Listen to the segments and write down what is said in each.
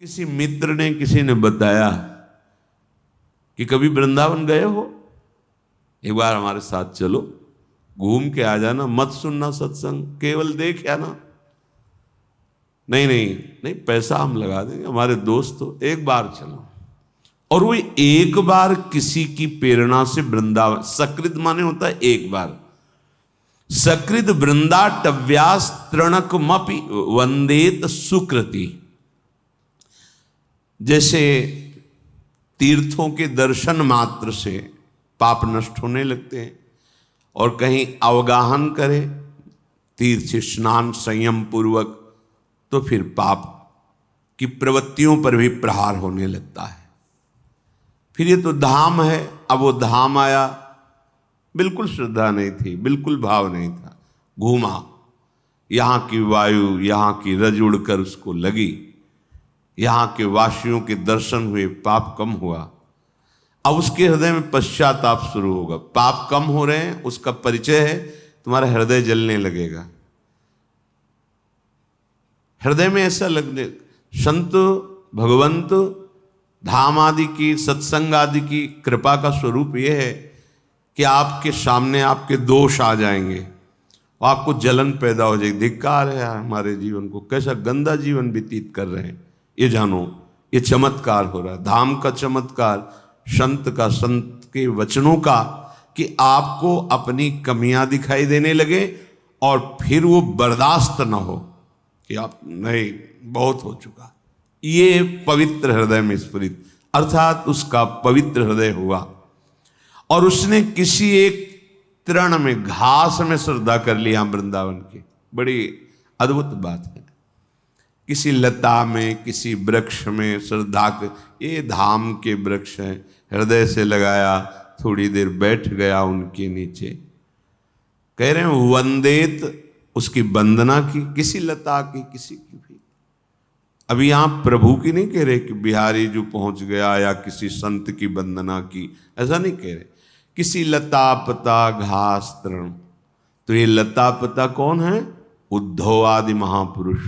किसी मित्र ने किसी ने बताया कि कभी वृंदावन गए हो, एक बार हमारे साथ चलो, घूम के आ जाना, मत सुनना सत्संग, केवल देख आना। नहीं नहीं नहीं, पैसा हम लगा देंगे, हमारे दोस्त हो, एक बार चलो। और वो एक बार किसी की प्रेरणा से वृंदावन, सकृत माने होता है एक बार, सकृत वृंदाटव्यास तृणकमपि वंदेत सुकृति। जैसे तीर्थों के दर्शन मात्र से पाप नष्ट होने लगते हैं, और कहीं अवगाहन करे तीर्थ स्नान संयम पूर्वक, तो फिर पाप की प्रवृत्तियों पर भी प्रहार होने लगता है। फिर ये तो धाम है, अब वो धाम आया, बिल्कुल श्रद्धा नहीं थी, बिल्कुल भाव नहीं था, घूमा, यहाँ की वायु, यहाँ की रज उड़कर उसको लगी, यहाँ के वासियों के दर्शन हुए, पाप कम हुआ। अब उसके हृदय में पश्चाताप शुरू होगा, पाप कम हो रहे हैं, उसका परिचय है, तुम्हारा हृदय जलने लगेगा। हृदय में ऐसा लगने, संत भगवंत धाम आदि की, सत्संग आदि की कृपा का स्वरूप यह है कि आपके सामने आपके दोष आ जाएंगे और आपको जलन पैदा हो जाएगी, धिक्कार है यार हमारे जीवन को, कैसा गंदा जीवन व्यतीत कर रहे हैं। ये जानो, ये चमत्कार हो रहा है, धाम का चमत्कार, संत का, संत के वचनों का, कि आपको अपनी कमियां दिखाई देने लगे और फिर वो बर्दाश्त न हो कि आप नहीं, बहुत हो चुका। ये पवित्र हृदय में स्फुरित, अर्थात उसका पवित्र हृदय हुआ और उसने किसी एक तृण में, घास में श्रद्धा कर लिया वृंदावन की। बड़ी अद्भुत बात है, किसी लता में, किसी वृक्ष में श्रद्धा कर, ये धाम के वृक्ष हैं, हृदय से लगाया, थोड़ी देर बैठ गया उनके नीचे, कह रहे हैं वंदेत, उसकी वंदना की, किसी लता की, किसी की भी। अभी यहां प्रभु की नहीं कह रहे कि बिहारी जो पहुंच गया या किसी संत की वंदना की, ऐसा नहीं कह रहे, किसी लता पता घास तृण। तो ये लता पता कौन है? उद्धव आदि महापुरुष।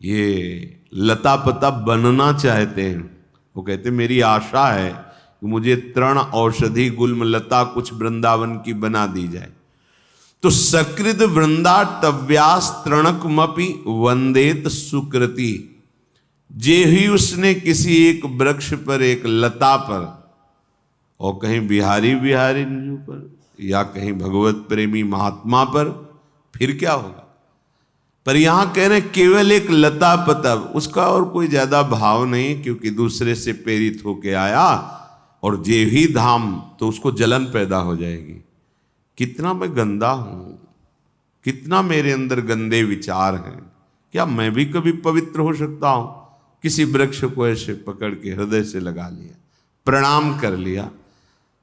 ये लता पता बनना चाहते हैं, वो कहते मेरी आशा है कि मुझे तृण औषधि गुल्म लता कुछ वृंदावन की बना दी जाए। तो सकृत वृंदाटव्यास तृणकमपि वंदेत सुकृति। जे ही उसने किसी एक वृक्ष पर, एक लता पर, और कहीं बिहारी बिहारी पर, या कहीं भगवत प्रेमी महात्मा पर, फिर क्या होगा? पर यहां कह रहे केवल एक लता पता, उसका और कोई ज्यादा भाव नहीं, क्योंकि दूसरे से प्रेरित होके आया, और जे ही धाम, तो उसको जलन पैदा हो जाएगी। कितना मैं गंदा हूं, कितना मेरे अंदर गंदे विचार हैं, क्या मैं भी कभी पवित्र हो सकता हूं? किसी वृक्ष को ऐसे पकड़ के हृदय से लगा लिया, प्रणाम कर लिया।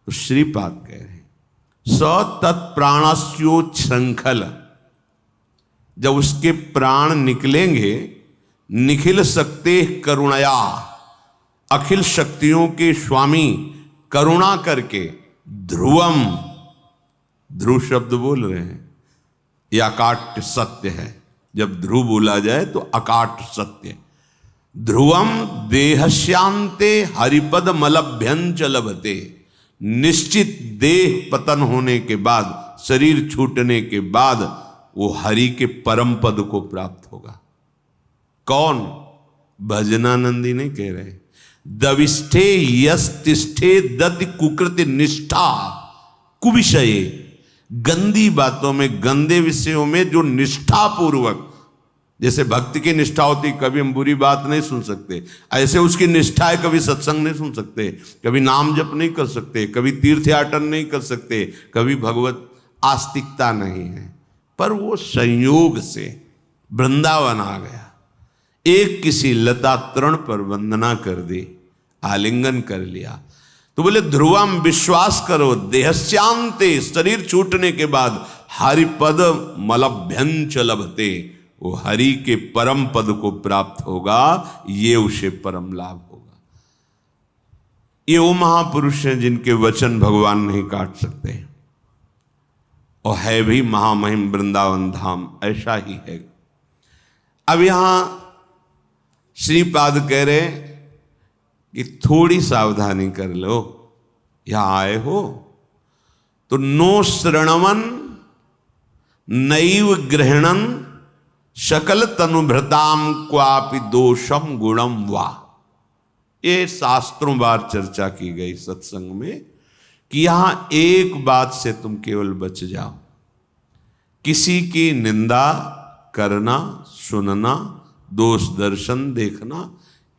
तो श्रीपाद कह रहे स तत्प्राणस्योच्छृंखल, जब उसके प्राण निकलेंगे, निखिल सकते करुणया, अखिल शक्तियों के स्वामी करुणा करके, ध्रुवम, ध्रुव शब्द बोल रहे हैं, यह अकाट्य सत्य है। जब ध्रुव बोला जाए तो अकाट्य सत्य। ध्रुवम देहस्यांते हरिपद मलभ्यंच लभते। निश्चित देह पतन होने के बाद, शरीर छूटने के बाद, वो हरि के परम पद को प्राप्त होगा। कौन? भजनानंदी नहीं कह रहे, दविष्ठे यस्तिष्ठे दति कुकृति निष्ठा कुविषये, गंदी बातों में, गंदे विषयों में जो निष्ठा पूर्वक, जैसे भक्ति की निष्ठा होती, कभी हम बुरी बात नहीं सुन सकते, ऐसे उसकी निष्ठा है, कभी सत्संग नहीं सुन सकते, कभी नाम जप नहीं कर सकते, कभी तीर्थयाटन नहीं कर सकते, कभी भगवत आस्तिकता नहीं है। पर वो संयोग से वृंदावन आ गया, एक किसी लता तृण पर वंदना कर दी, आलिंगन कर लिया, तो बोले ध्रुवम, विश्वास करो, देहस्यांते, शरीर छूटने के बाद, हरिपद मलभ्यंच लभते, वो हरि के परम पद को प्राप्त होगा, ये उसे परम लाभ होगा। ये वो महापुरुष हैं जिनके वचन भगवान नहीं काट सकते, और है भी महामहिम वृंदावन धाम, ऐसा ही है। अब यहां श्रीपाद कह रहे कि थोड़ी सावधानी कर लो, यहां आए हो तो नो श्रणवन नैव ग्रहणन शकल तनुभृताम क्वापि दोषम गुणम वा। ये शास्त्रों बार चर्चा की गई सत्संग में कि यहां एक बात से तुम केवल बच जाओ, किसी की निंदा करना, सुनना, दोष दर्शन देखना,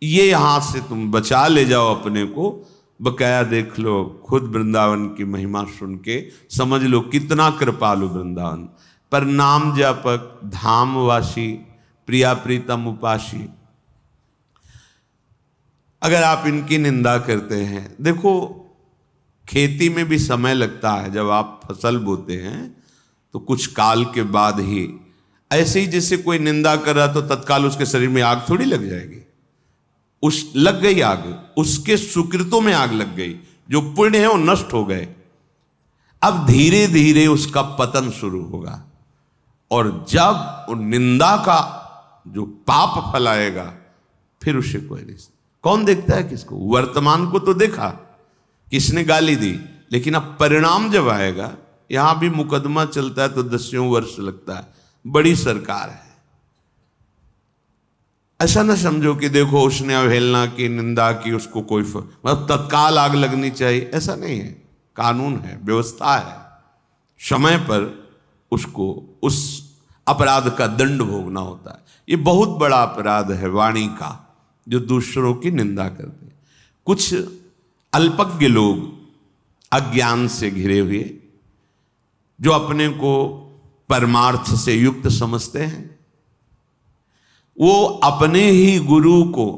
ये यहां से तुम बचा ले जाओ अपने को। बकाया देख लो, खुद वृंदावन की महिमा सुन के समझ लो कितना कृपालु वृंदावन। पर नाम जापक, धामवासी, प्रिया प्रीतम उपासी, अगर आप इनकी निंदा करते हैं, देखो खेती में भी समय लगता है। जब आप फसल बोते हैं तो कुछ काल के बाद ही, ऐसे ही जैसे कोई निंदा कर रहा तो तत्काल उसके शरीर में आग थोड़ी लग जाएगी। लग गई आग, उसके सुकृतों में आग लग गई, जो पुण्य है वो नष्ट हो गए। अब धीरे धीरे उसका पतन शुरू होगा, और जब वो निंदा का जो पाप फैलाएगा फिर उसे कोई नहीं। कौन देखता है किसको? वर्तमान को तो देखा, किसने गाली दी, लेकिन अब परिणाम जब आएगा, यहां भी मुकदमा चलता है तो 10 वर्ष लगता है। बड़ी सरकार है। ऐसा ना समझो कि देखो उसने अवहेलना की, निंदा की, उसको कोई मतलब तत्काल आग लगनी चाहिए, ऐसा नहीं है। कानून है, व्यवस्था है, समय पर उसको उस अपराध का दंड भोगना होता है। ये बहुत बड़ा अपराध है वाणी का, जो दूसरों की निंदा करते हैं। कुछ अल्पज्ञ लोग अज्ञान से घिरे हुए, जो अपने को परमार्थ से युक्त समझते हैं, वो अपने ही गुरु को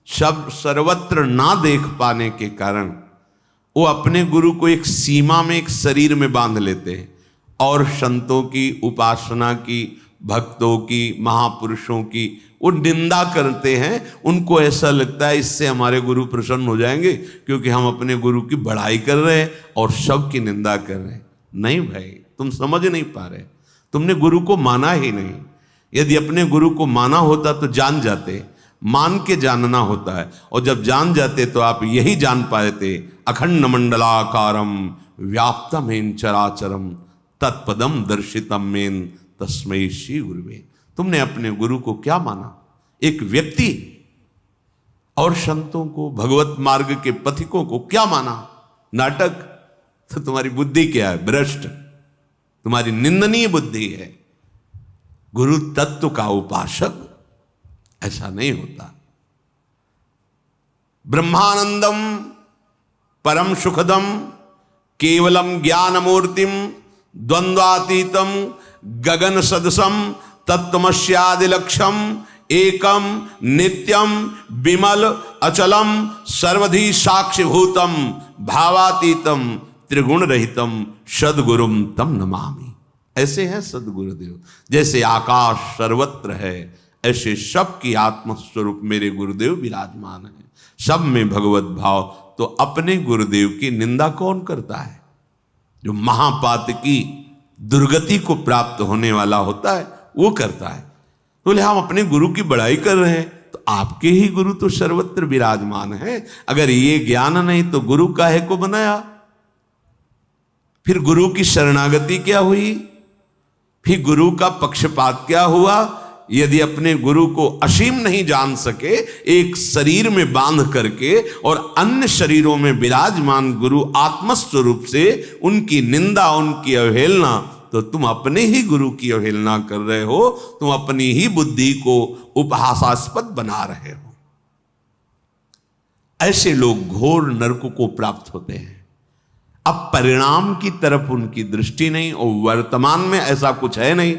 सर्वत्र ना देख पाने के कारण वो अपने गुरु को एक सीमा में, एक शरीर में बांध लेते हैं, और संतों की उपासना की, भक्तों की, महापुरुषों की वो निंदा करते हैं। उनको ऐसा लगता है इससे हमारे गुरु प्रसन्न हो जाएंगे, क्योंकि हम अपने गुरु की बढ़ाई कर रहे हैं और सबकी निंदा कर रहे हैं। नहीं भाई, तुम समझ नहीं पा रहे, तुमने गुरु को माना ही नहीं। यदि अपने गुरु को माना होता तो जान जाते, मान के जानना होता है, और जब जान जाते तो आप यही जान पाते, अखंड मंडलाकारम व्याप्तमेन चराचरम तत्पदम दर्शितम मेन तस्मै श्री गुरुवे। तुमने अपने गुरु को क्या माना? एक व्यक्ति। और संतों को, भगवत मार्ग के पथिकों को क्या माना? नाटक। तो तुम्हारी बुद्धि क्या है? भ्रष्ट, तुम्हारी निंदनीय बुद्धि है। गुरु तत्व का उपासक ऐसा नहीं होता। ब्रह्मानंदम परम सुखदम केवलम ज्ञान मूर्तिम द्वंद्वातीतम गगन सदसम तत्वमस्यादिलक्षम एकम नित्यम विमल अचलम सर्वधि साक्षिभूतम भावातीतम त्रिगुण रहितम सद्गुरुम तम नमामि। ऐसे हैं सद्गुरुदेव। जैसे आकाश सर्वत्र है, ऐसे सबकी आत्मस्वरूप मेरे गुरुदेव विराजमान है, सब में भगवत भाव। तो अपने गुरुदेव की निंदा कौन करता है? जो महापात की दुर्गति को प्राप्त होने वाला होता है वो करता है। बोले हम अपने गुरु की बड़ाई कर रहे हैं, तो आपके ही गुरु तो सर्वत्र विराजमान है। अगर ये ज्ञान नहीं तो गुरु काहे को बनाया? फिर गुरु की शरणागति क्या हुई? फिर गुरु का पक्षपात क्या हुआ? यदि अपने गुरु को असीम नहीं जान सके, एक शरीर में बांध करके और अन्य शरीरों में विराजमान गुरु आत्मस्वरूप से उनकी निंदा, उनकी अवहेलना, तो तुम अपने ही गुरु की अवहेलना कर रहे हो। तुम अपनी ही बुद्धि को उपहासास्पद बना रहे हो। ऐसे लोग घोर नरक को प्राप्त होते हैं। अब परिणाम की तरफ उनकी दृष्टि नहीं, और वर्तमान में ऐसा कुछ है नहीं,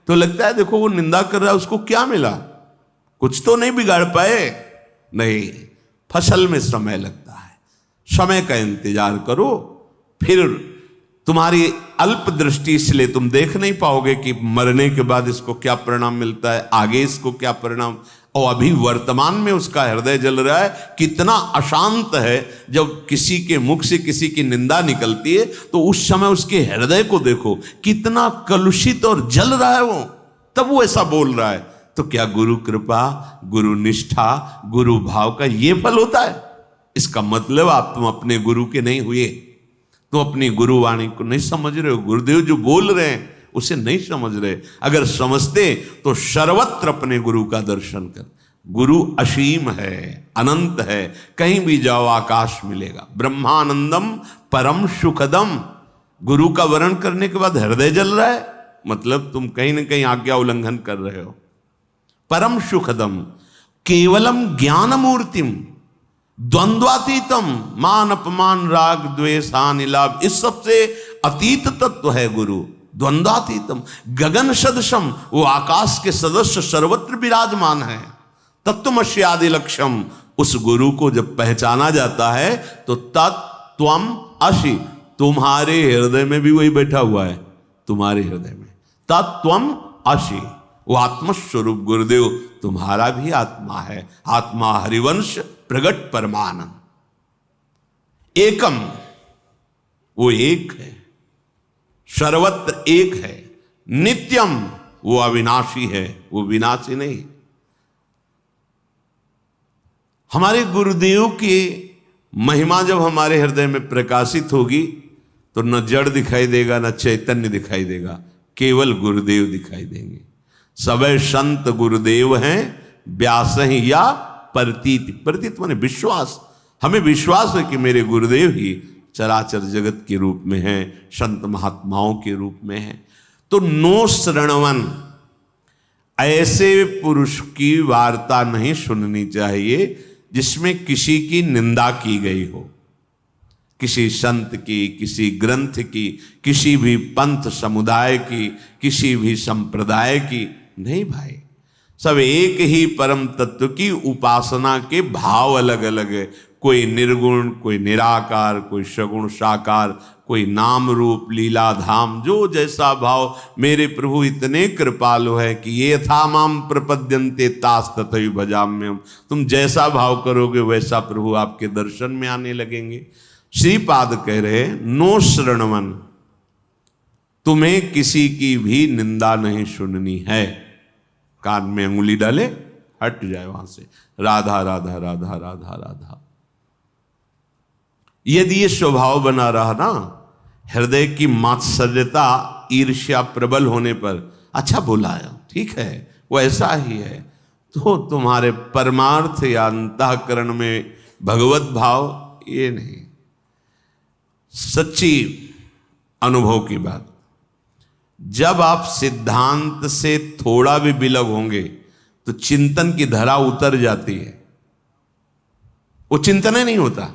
तो लगता है देखो वो निंदा कर रहा है, उसको क्या मिला? कुछ तो नहीं बिगाड़ पाए। नहीं, फसल में समय लगता है, समय का इंतजार करो। फिर तुम्हारी अल्प दृष्टि, इसलिए तुम देख नहीं पाओगे कि मरने के बाद इसको क्या परिणाम मिलता है, आगे इसको क्या परिणाम। और अभी वर्तमान में उसका हृदय जल रहा है। कितना अशांत है। जब किसी के मुख से किसी की निंदा निकलती है तो उस समय उसके हृदय को देखो, कितना कलुषित और जल रहा है वो, तब वो ऐसा बोल रहा है। तो क्या गुरु कृपा, गुरु निष्ठा, गुरु भाव का ये फल होता है? इसका मतलब आप तुम अपने गुरु के नहीं हुए, तुम अपनी गुरुवाणी को नहीं समझ रहे हो। गुरुदेव जो बोल रहे हैं उसे नहीं समझ रहे। अगर समझते तो सर्वत्र अपने गुरु का दर्शन कर। गुरु असीम है, अनंत है, कहीं भी जाओ आकाश मिलेगा। ब्रह्मानंदम परम सुखदम। गुरु का वर्णन करने के बाद हृदय जल रहा है, मतलब तुम कहीं ना कहीं आज्ञा उल्लंघन कर रहे हो। परम सुखदम केवलम ज्ञान मूर्तिम द्वंद्वातीतम मान अपमान राग द्वेष हानि लाभ, इस सबसे अतीत तत्व है गुरु। द्वंद्वातीतम गगन सदृशम, वो आकाश के सदस्य सर्वत्र विराजमान है। तत्वमस्यादि लक्ष्यम, उस गुरु को जब पहचाना जाता है तो तत्त्वम असि, तुम्हारे हृदय में भी वही बैठा हुआ है। तुम्हारे हृदय में तत्त्वम असि, वो आत्मस्वरूप गुरुदेव तुम्हारा भी आत्मा है। आत्मा हरिवंश प्रगट परमानंद एकम, वो एक है, सर्वत्र एक है। नित्यम, वो अविनाशी है, वो विनाशी नहीं। हमारे गुरुदेव की महिमा जब हमारे हृदय में प्रकाशित होगी तो न जड़ दिखाई देगा, न चैतन्य दिखाई देगा, केवल गुरुदेव दिखाई देंगे। सबे संत गुरुदेव हैं, व्यास ही या प्रतीत। प्रतीत माने विश्वास। हमें विश्वास है कि मेरे गुरुदेव ही चराचर जगत के रूप में हैं, संत महात्माओं के रूप में हैं। तो नो श्रणवन, ऐसे पुरुष की वार्ता नहीं सुननी चाहिए जिसमें किसी की निंदा की गई हो, किसी संत की, किसी ग्रंथ की, किसी भी पंथ समुदाय की, किसी भी संप्रदाय की। नहीं भाई, सब एक ही परम तत्व की उपासना के भाव अलग अलग है। कोई निर्गुण, कोई निराकार, कोई सगुण साकार, कोई नाम रूप लीला धाम, जो जैसा भाव। मेरे प्रभु इतने कृपालु है कि ये था माम प्रपद्यन्ते तास तथैव भजाम्यहम्। तुम जैसा भाव करोगे वैसा प्रभु आपके दर्शन में आने लगेंगे। श्रीपाद कह रहे नो श्रणवन, तुम्हें किसी की भी निंदा नहीं सुननी है। कान में अंगुली डाले हट जाए वहां से। राधा राधा राधा राधा राधा। यदि ये स्वभाव बना रहा ना, हृदय की मात्सर्यता ईर्ष्या प्रबल होने पर, अच्छा बोला है, ठीक है, वो ऐसा ही है, तो तुम्हारे परमार्थ या अंतःकरण में भगवत भाव ये नहीं। सच्ची अनुभव की बात, जब आप सिद्धांत से थोड़ा भी विलग होंगे तो चिंतन की धरा उतर जाती है। वो चिंतन ही नहीं होता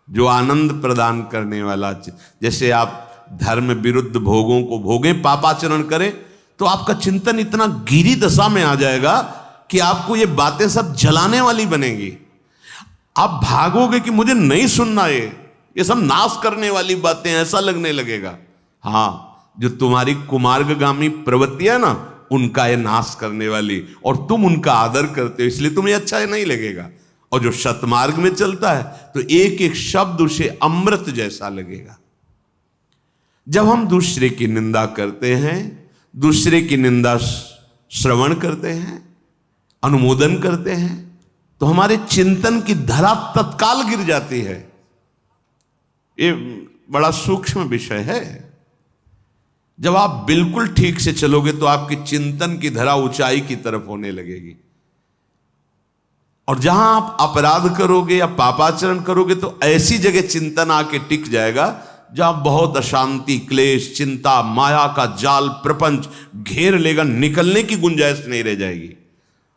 जो आनंद प्रदान करने वाला। जैसे आप धर्म विरुद्ध भोगों को भोगे, पापाचरण करें, तो आपका चिंतन इतना गिरी दशा में आ जाएगा कि आपको ये बातें सब जलाने वाली बनेगी। आप भागोगे कि मुझे नहीं सुनना, ये सब नाश करने वाली बातें, ऐसा लगने लगेगा। हाँ, जो तुम्हारी कुमार्गगामी प्रवृत्ति है ना, उनका ये नाश करने वाली, और तुम उनका आदर करते हो इसलिए तुम्हें अच्छा नहीं लगेगा। और जो सतमार्ग में चलता है तो एक एक शब्द उसे अमृत जैसा लगेगा। जब हम दूसरे की निंदा करते हैं, दूसरे की निंदा श्रवण करते हैं, अनुमोदन करते हैं, तो हमारे चिंतन की धरा तत्काल गिर जाती है। ये बड़ा सूक्ष्म विषय है। जब आप बिल्कुल ठीक से चलोगे तो आपकी चिंतन की धरा ऊंचाई की तरफ होने लगेगी। और जहां आप अपराध करोगे या पापाचरण करोगे तो ऐसी जगह चिंतन आके टिक जाएगा जहां बहुत अशांति, क्लेश, चिंता, माया का जाल, प्रपंच घेर लेगा, निकलने की गुंजाइश नहीं रह जाएगी।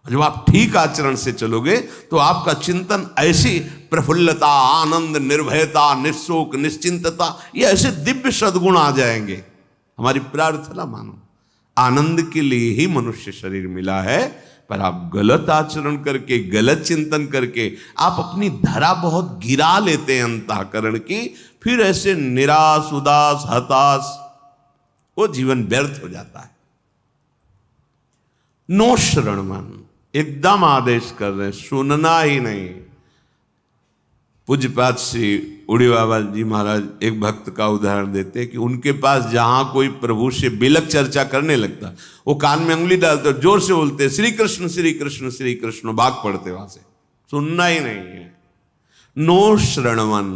जब आप ठीक आचरण से चलोगे तो आपका चिंतन ऐसी प्रफुल्लता, आनंद, निर्भयता, निःशोक, निश्चिंतता, ये ऐसे दिव्य सद्गुण आ जाएंगे। हमारी प्रार्थना मानो, आनंद के लिए ही मनुष्य शरीर मिला है, पर आप गलत आचरण करके, गलत चिंतन करके आप अपनी धरा बहुत गिरा लेते हैं अंतःकरण की। फिर ऐसे निराश, उदास, हताश, वो जीवन व्यर्थ हो जाता है। नो श्रवणमन, एकदम आदेश कर रहे, सुनना ही नहीं। पूज्यपाद श्री उड़ी बाबा जी महाराज एक भक्त का उदाहरण देते हैं कि उनके पास जहां कोई प्रभु से बिलक चर्चा करने लगता, वो कान में उंगली डालते और जोर से बोलते श्री कृष्ण श्री कृष्ण श्री कृष्ण, भाग पड़ते वहां से, सुनना ही नहीं है। नो श्रणवन,